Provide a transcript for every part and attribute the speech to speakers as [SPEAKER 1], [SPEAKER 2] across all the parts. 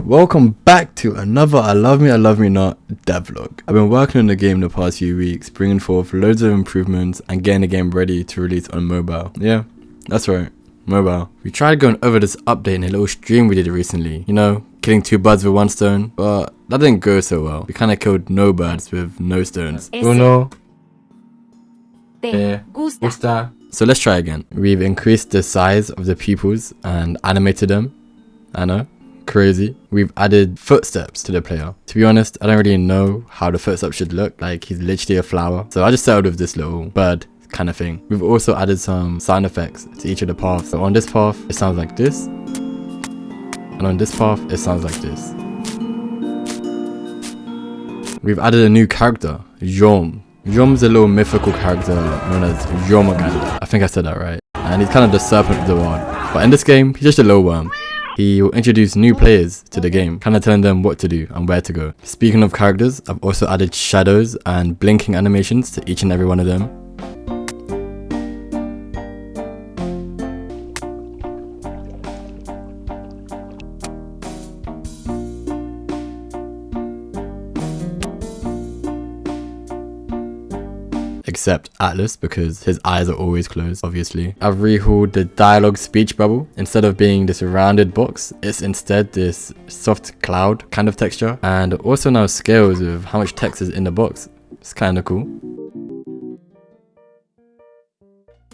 [SPEAKER 1] welcome back to another I Love Me, I Love Me Not devlog. I've been working on the game the past few weeks, bringing forth loads of improvements and getting the game ready to release on mobile. Yeah, that's right, mobile. We tried going over this update in a little stream we did recently, you know, killing 2 birds with 1 stone, but that didn't go so well. We kinda killed no birds with no stones. Uno, gusta. So let's try again. We've increased the size of the pupils and animated them. I know, crazy. We've added footsteps to the player. To be honest, I don't really know how the footsteps should look, like he's literally a flower. So I just settled with this little bird kind of thing. We've also added some sound effects to each of the paths. So on this path, it sounds like this. And on this path, it sounds like this. We've added a new character, Jorm. Jorm's a little mythical character known as Jorm. I think I said that right. And he's kind of the serpent of the world. But in this game, he's just a little worm. He will introduce new players to the game, kind of telling them what to do and where to go. Speaking of characters, I've also added shadows and blinking animations to each and every one of them. Except Atlas, because his eyes are always closed, obviously. I've rehauled the dialogue speech bubble. Instead of being this rounded box, it's instead this soft cloud kind of texture, and also now scales with how much text is in the box. It's kind of cool.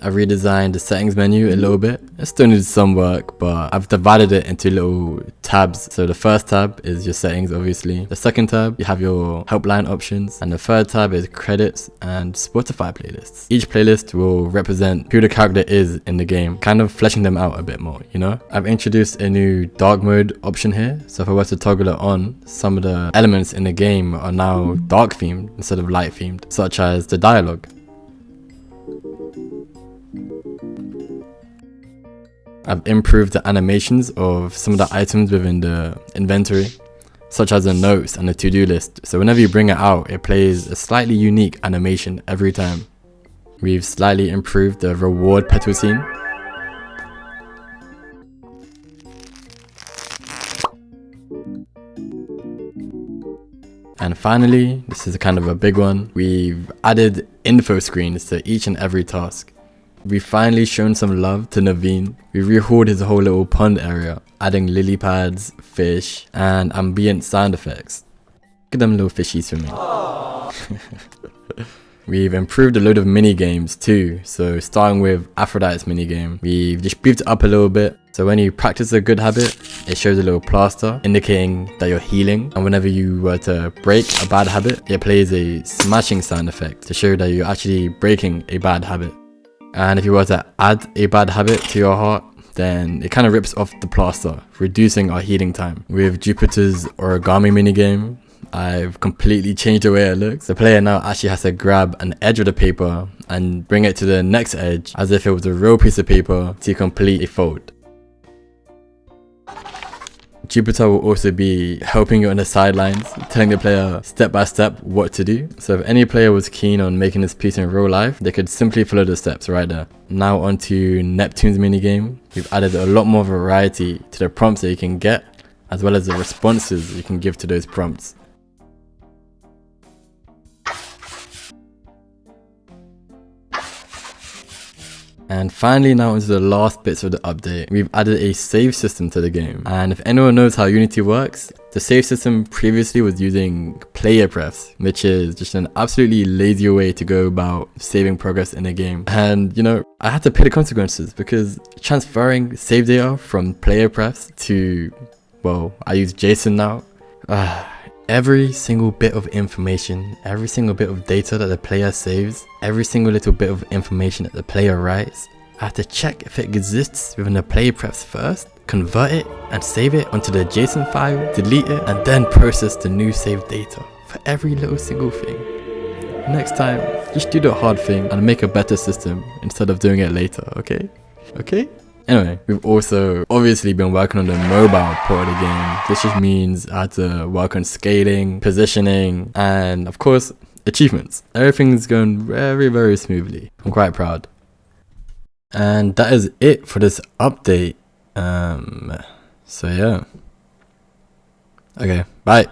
[SPEAKER 1] I've redesigned the settings menu a little bit. It still needs some work, but I've divided it into little tabs. So the first tab is your settings, obviously. The second tab, you have your helpline options. And the third tab is credits and Spotify playlists. Each playlist will represent who the character is in the game, kind of fleshing them out a bit more, you know? I've introduced a new dark mode option here. So if I were to toggle it on, some of the elements in the game are now dark themed instead of light themed, such as the dialogue. I've improved the animations of some of the items within the inventory, such as the notes and the to-do list. So whenever you bring it out, it plays a slightly unique animation every time. We've slightly improved the reward petal scene. And finally, this is kind of a big one, we've added info screens to each and every task. We've finally shown some love to Naveen. We rehauled his whole little pond area, adding lily pads, fish, and ambient sound effects. Look at them little fishies swimming. We've improved a load of mini games too. So starting with Aphrodite's mini game, we've just beefed it up a little bit. So when you practice a good habit, it shows a little plaster indicating that you're healing. And whenever you were to break a bad habit, it plays a smashing sound effect to show that you're actually breaking a bad habit. And if you were to add a bad habit to your heart, then it kind of rips off the plaster, reducing our healing time. With Jupiter's origami minigame, I've completely changed the way it looks. The player now actually has to grab an edge of the paper and bring it to the next edge as if it was a real piece of paper to complete a fold. Jupiter will also be helping you on the sidelines, telling the player step by step what to do. So if any player was keen on making this piece in real life, they could simply follow the steps right there. Now onto Neptune's minigame. We've added a lot more variety to the prompts that you can get, as well as the responses you can give to those prompts. And finally, now into the last bits of the update. We've added a save system to the game. And if anyone knows how Unity works, the save system previously was using player prefs, which is just an absolutely lazy way to go about saving progress in a game. And you know, I had to pay the consequences because transferring save data from player prefs to, well, I use JSON now. Every single bit of information, every single bit of data that the player saves, every single little bit of information that the player writes, I have to check if it exists within the player prefs first, convert it and save it onto the JSON file, delete it, and then process the new saved data for every little single thing. Next time, just do the hard thing and make a better system instead of doing it later, okay? Okay? Anyway, we've also obviously been working on the mobile part of the game. This just means I had to work on scaling, positioning, and of course, achievements. Everything's going very, very smoothly. I'm quite proud. And that is it for this update. So yeah. Okay, bye.